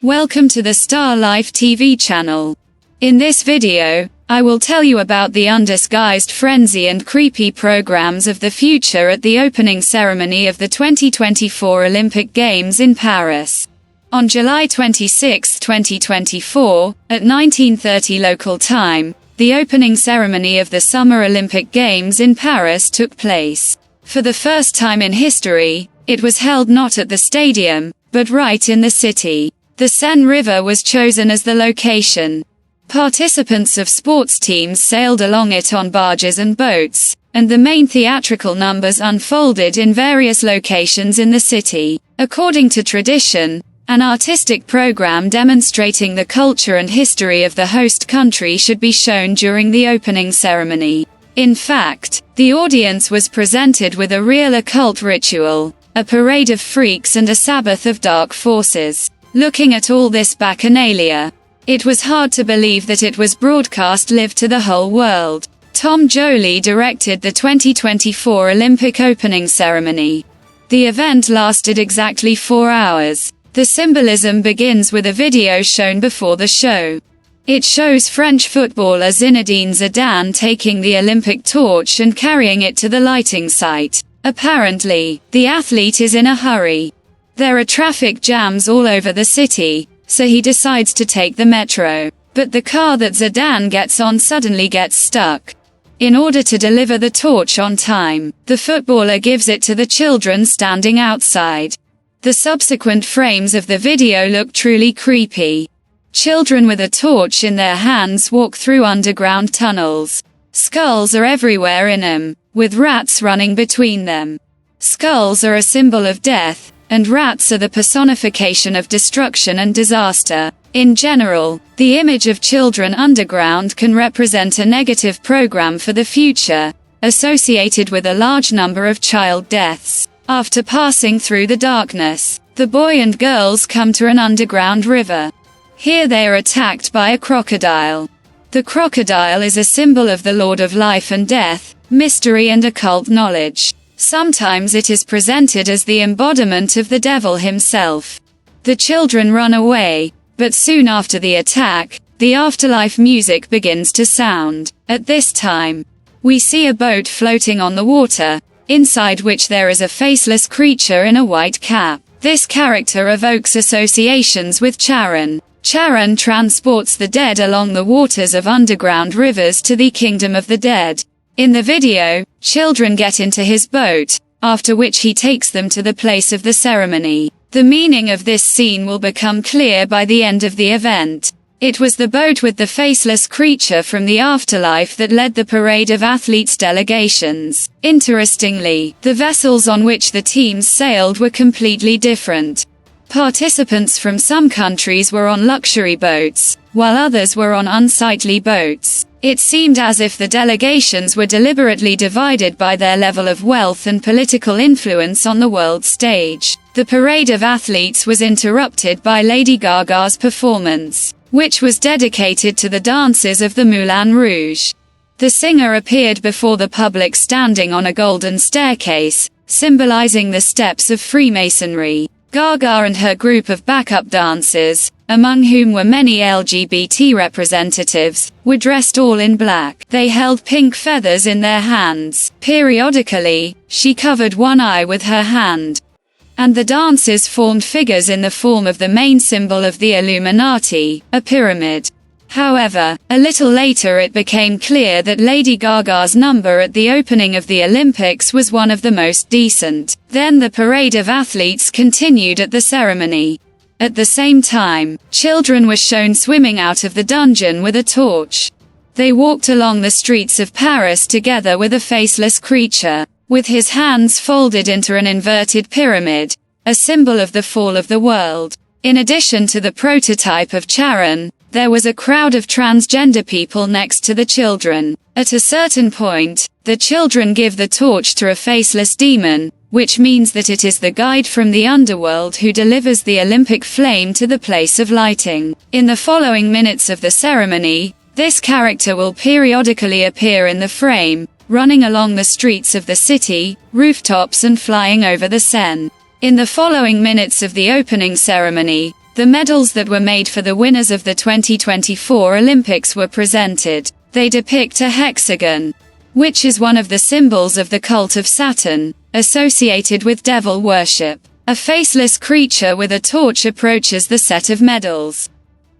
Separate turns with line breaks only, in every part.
Welcome to the Star Life TV channel. In this video, I will tell you about the undisguised frenzy and creepy programs of the future at the opening ceremony of the 2024 Olympic Games in Paris. On July 26, 2024, at 19:30 local time, the opening ceremony of the Summer Olympic Games in Paris took place. For the first time in history, it was held not at the stadium, but right in the city. The Seine River was chosen as the location. Participants of sports teams sailed along it on barges and boats, and the main theatrical numbers unfolded in various locations in the city. According to tradition, an artistic program demonstrating the culture and history of the host country should be shown during the opening ceremony. In fact, the audience was presented with a real occult ritual, a parade of freaks and a sabbath of dark forces. Looking at all this bacchanalia, it was hard to believe that it was broadcast live to the whole world. Tom Joly directed the 2024 Olympic opening ceremony. The event lasted exactly 4 hours. The symbolism begins with a video shown before the show. It shows French footballer Zinedine Zidane taking the Olympic torch and carrying it to the lighting site. Apparently, the athlete is in a hurry. There are traffic jams all over the city, so he decides to take the metro. But the car that Zidane gets on suddenly gets stuck. In order to deliver the torch on time, the footballer gives it to the children standing outside. The subsequent frames of the video look truly creepy. Children with a torch in their hands walk through underground tunnels. Skulls are everywhere in them, with rats running between them. Skulls are a symbol of death, and rats are the personification of destruction and disaster. In general, the image of children underground can represent a negative program for the future, associated with a large number of child deaths. After passing through the darkness, the boy and girls come to an underground river. Here they are attacked by a crocodile. The crocodile is a symbol of the Lord of Life and Death, mystery and occult knowledge. Sometimes it is presented as the embodiment of the devil himself. The children run away, but soon after the attack, the afterlife music begins to sound. At this time, we see a boat floating on the water, inside which there is a faceless creature in a white cap. This character evokes associations with Charon. Charon transports the dead along the waters of underground rivers to the kingdom of the dead. In the video, children get into his boat, after which he takes them to the place of the ceremony. The meaning of this scene will become clear by the end of the event. It was the boat with the faceless creature from the afterlife that led the parade of athletes' delegations. Interestingly, the vessels on which the teams sailed were completely different. Participants from some countries were on luxury boats, while others were on unsightly boats. It seemed as if the delegations were deliberately divided by their level of wealth and political influence on the world stage. The parade of athletes was interrupted by Lady Gaga's performance, which was dedicated to the dances of the Moulin Rouge. The singer appeared before the public standing on a golden staircase, symbolizing the steps of Freemasonry. Gaga and her group of backup dancers, among whom were many LGBT representatives, were dressed all in black. They held pink feathers in their hands. Periodically, she covered one eye with her hand. And the dancers formed figures in the form of the main symbol of the Illuminati, a pyramid. However, a little later it became clear that Lady Gaga's number at the opening of the Olympics was one of the most decent. Then the parade of athletes continued at the ceremony. At the same time, children were shown swimming out of the dungeon with a torch. They walked along the streets of Paris together with a faceless creature, with his hands folded into an inverted pyramid, a symbol of the fall of the world. In addition to the prototype of Charon, there was a crowd of transgender people next to the children. At a certain point, the children give the torch to a faceless demon, which means that it is the guide from the underworld who delivers the Olympic flame to the place of lighting. In the following minutes of the ceremony, this character will periodically appear in the frame, running along the streets of the city, rooftops and flying over the Seine. In the following minutes of the opening ceremony, The medals that were made for the winners of the 2024 Olympics were presented. They depict a hexagon, which is one of the symbols of the cult of Saturn, associated with devil worship. A faceless creature with a torch approaches the set of medals,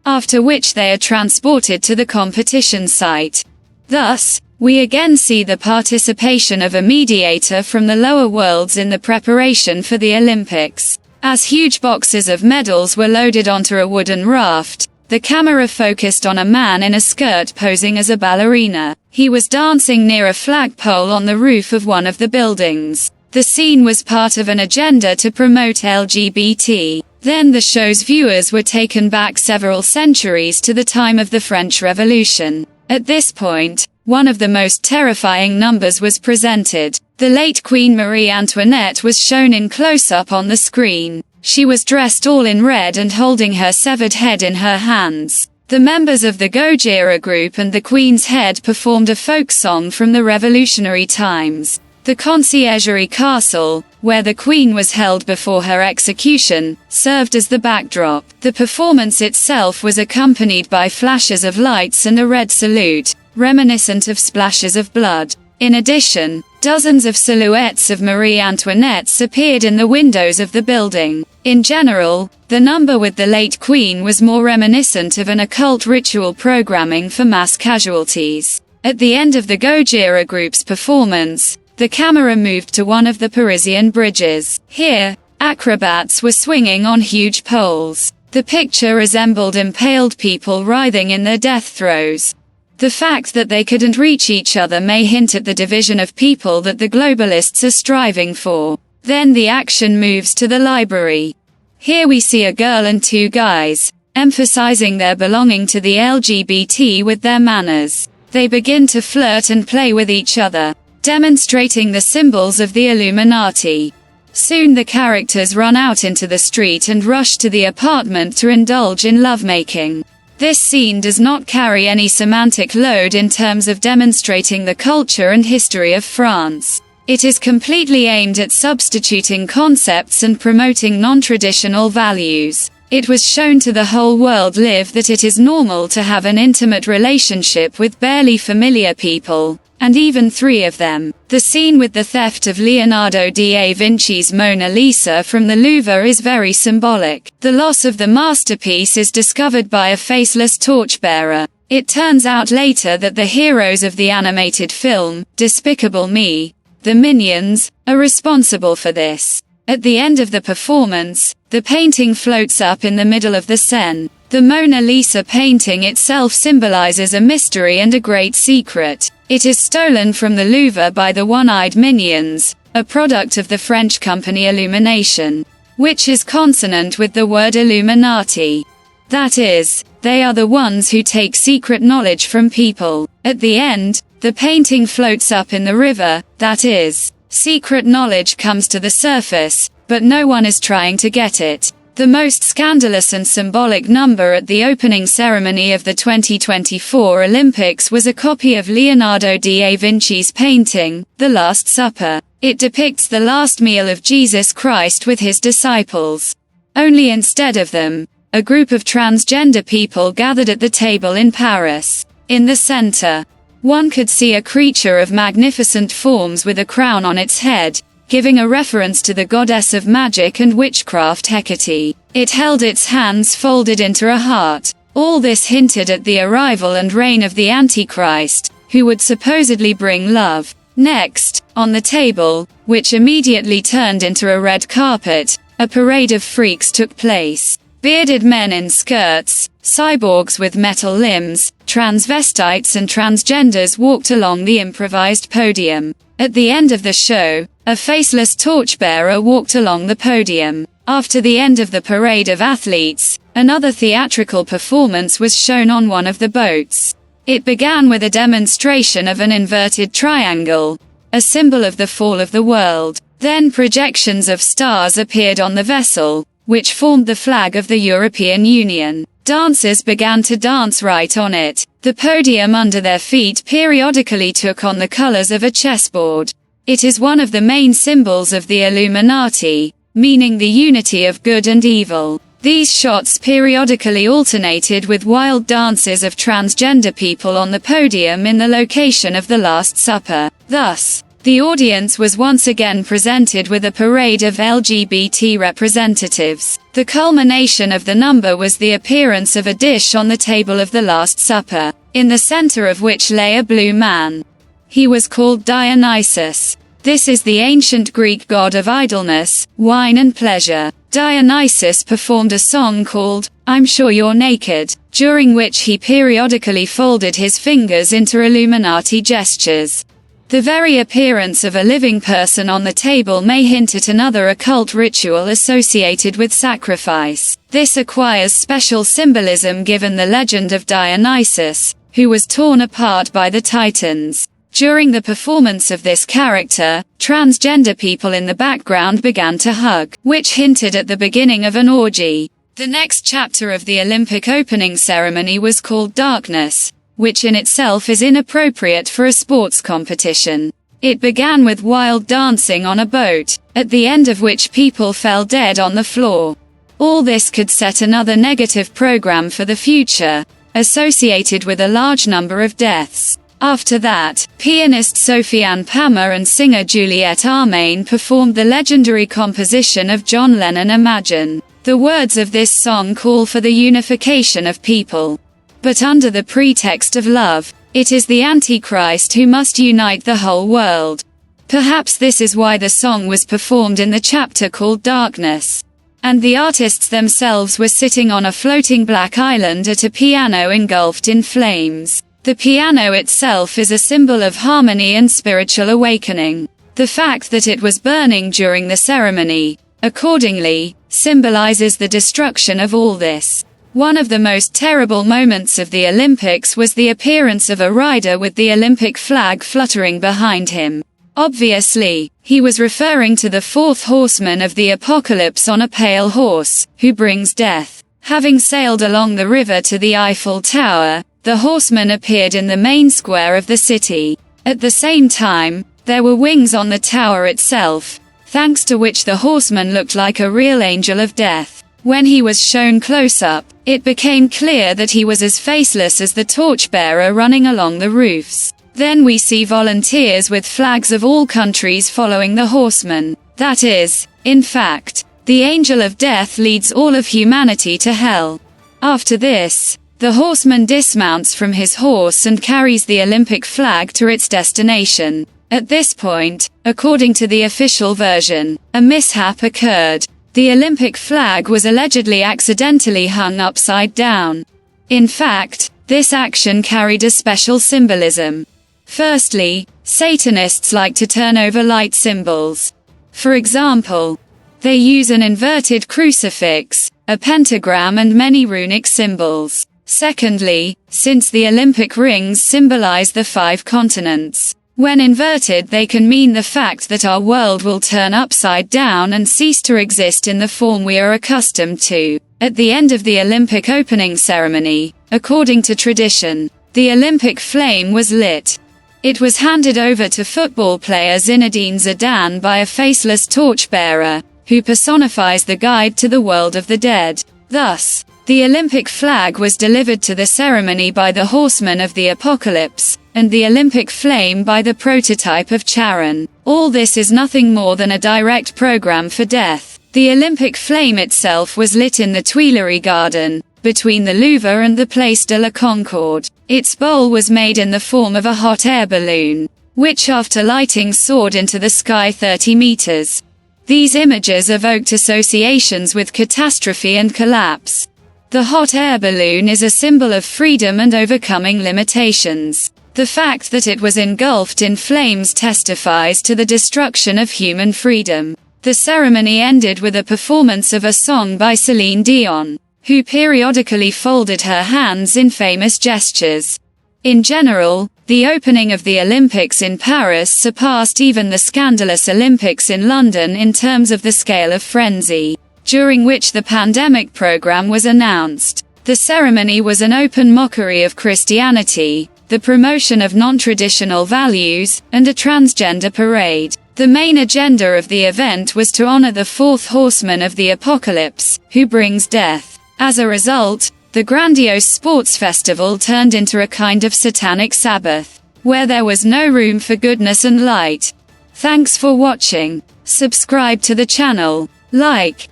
after which they are transported to the competition site. Thus, we again see the participation of a mediator from the lower worlds in the preparation for the Olympics. As huge boxes of medals were loaded onto a wooden raft, the camera focused on a man in a skirt posing as a ballerina. He was dancing near a flagpole on the roof of one of the buildings. The scene was part of an agenda to promote LGBT. Then the show's viewers were taken back several centuries to the time of the French Revolution. At this point, one of the most terrifying numbers was presented. The late Queen Marie Antoinette was shown in close-up on the screen. She was dressed all in red and holding her severed head in her hands. The members of the Gojira group and the Queen's head performed a folk song from the revolutionary times. The Conciergerie Castle, where the Queen was held before her execution, served as the backdrop. The performance itself was accompanied by flashes of lights and a red salute, reminiscent of splashes of blood. In addition, dozens of silhouettes of Marie Antoinette's appeared in the windows of the building. In general, the number with the late Queen was more reminiscent of an occult ritual programming for mass casualties. At the end of the Gojira group's performance, the camera moved to one of the Parisian bridges. Here, acrobats were swinging on huge poles. The picture resembled impaled people writhing in their death throes. The fact that they couldn't reach each other may hint at the division of people that the globalists are striving for. Then the action moves to the library. Here we see a girl and two guys, emphasizing their belonging to the LGBT with their manners. They begin to flirt and play with each other, demonstrating the symbols of the Illuminati. Soon the characters run out into the street and rush to the apartment to indulge in lovemaking. This scene does not carry any semantic load in terms of demonstrating the culture and history of France. It is completely aimed at substituting concepts and promoting non-traditional values. It was shown to the whole world live that it is normal to have an intimate relationship with barely familiar people, and even three of them. The scene with the theft of Leonardo da Vinci's Mona Lisa from the Louvre is very symbolic. The loss of the masterpiece is discovered by a faceless torchbearer. It turns out later that the heroes of the animated film, Despicable Me, the Minions, are responsible for this. At the end of the performance, the painting floats up in the middle of the Seine. The Mona Lisa painting itself symbolizes a mystery and a great secret. It is stolen from the Louvre by the one-eyed Minions, a product of the French company Illumination, which is consonant with the word Illuminati. That is, they are the ones who take secret knowledge from people. At the end, the painting floats up in the river, that is, secret knowledge comes to the surface, but no one is trying to get it. The most scandalous and symbolic number at the opening ceremony of the 2024 Olympics was a copy of Leonardo da Vinci's painting, The Last Supper. It depicts the last meal of Jesus Christ with his disciples. Only instead of them, a group of transgender people gathered at the table in Paris. In the center, one could see a creature of magnificent forms with a crown on its head, giving a reference to the goddess of magic and witchcraft Hecate. It held its hands folded into a heart. All this hinted at the arrival and reign of the Antichrist, who would supposedly bring love. Next, on the table, which immediately turned into a red carpet, a parade of freaks took place. Bearded men in skirts, cyborgs with metal limbs, transvestites and transgenders walked along the improvised podium. At the end of the show, a faceless torchbearer walked along the podium. After the end of the parade of athletes, another theatrical performance was shown on one of the boats. It began with a demonstration of an inverted triangle, a symbol of the fall of the world. Then projections of stars appeared on the vessel, which formed the flag of the European Union. Dancers began to dance right on it. The podium under their feet periodically took on the colors of a chessboard. It is one of the main symbols of the Illuminati, meaning the unity of good and evil. These shots periodically alternated with wild dances of transgender people on the podium in the location of the Last Supper. Thus, the audience was once again presented with a parade of LGBT representatives. The culmination of the number was the appearance of a dish on the table of the Last Supper, in the center of which lay a blue man. He was called Dionysus. This is the ancient Greek god of idleness, wine and pleasure. Dionysus performed a song called, "I'm Sure You're Naked," during which he periodically folded his fingers into Illuminati gestures. The very appearance of a living person on the table may hint at another occult ritual associated with sacrifice. This acquires special symbolism given the legend of Dionysus, who was torn apart by the Titans. During the performance of this character, transgender people in the background began to hug, which hinted at the beginning of an orgy. The next chapter of the Olympic opening ceremony was called Darkness, which in itself is inappropriate for a sports competition. It began with wild dancing on a boat, at the end of which people fell dead on the floor. All this could set another negative program for the future, associated with a large number of deaths. After that, pianist Sophie-Anne Pammer and singer Juliette Armain performed the legendary composition of John Lennon Imagine. The words of this song call for the unification of people. But under the pretext of love, it is the Antichrist who must unite the whole world. Perhaps this is why the song was performed in the chapter called Darkness. And the artists themselves were sitting on a floating black island at a piano engulfed in flames. The piano itself is a symbol of harmony and spiritual awakening. The fact that it was burning during the ceremony, accordingly, symbolizes the destruction of all this. One of the most terrible moments of the Olympics was the appearance of a rider with the Olympic flag fluttering behind him. Obviously, he was referring to the fourth horseman of the apocalypse on a pale horse, who brings death. Having sailed along the river to the Eiffel Tower, the horseman appeared in the main square of the city. At the same time, there were wings on the tower itself, thanks to which the horseman looked like a real angel of death. When he was shown close up, it became clear that he was as faceless as the torchbearer running along the roofs. Then we see volunteers with flags of all countries following the horseman. That is, in fact, the angel of death leads all of humanity to hell. After this, the horseman dismounts from his horse and carries the Olympic flag to its destination. At this point, according to the official version, a mishap occurred. The Olympic flag was allegedly accidentally hung upside down. In fact, this action carried a special symbolism. Firstly, Satanists like to turn over light symbols. For example, they use an inverted crucifix, a pentagram and many runic symbols. Secondly, since the Olympic rings symbolize the 5 continents, when inverted they can mean the fact that our world will turn upside down and cease to exist in the form we are accustomed to. At the end of the Olympic opening ceremony, according to tradition, the Olympic flame was lit. It was handed over to football player Zinedine Zidane by a faceless torchbearer, who personifies the guide to the world of the dead. Thus, the Olympic flag was delivered to the ceremony by the horseman of the apocalypse, and the Olympic flame by the prototype of Charon. All this is nothing more than a direct program for death. The Olympic flame itself was lit in the Tuileries Garden, between the Louvre and the Place de la Concorde. Its bowl was made in the form of a hot air balloon, which after lighting soared into the sky 30 meters. These images evoked associations with catastrophe and collapse. The hot air balloon is a symbol of freedom and overcoming limitations. The fact that it was engulfed in flames testifies to the destruction of human freedom. The ceremony ended with a performance of a song by Celine Dion, who periodically folded her hands in famous gestures. In general, the opening of the Olympics in Paris surpassed even the scandalous Olympics in London in terms of the scale of frenzy, during which the pandemic program was announced. The ceremony was an open mockery of Christianity, the promotion of non-traditional values, and a transgender parade. The main agenda of the event was to honor the fourth horseman of the apocalypse, who brings death. As a result, the grandiose sports festival turned into a kind of satanic sabbath, where there was no room for goodness and light. Thanks for watching. Subscribe to the channel, like,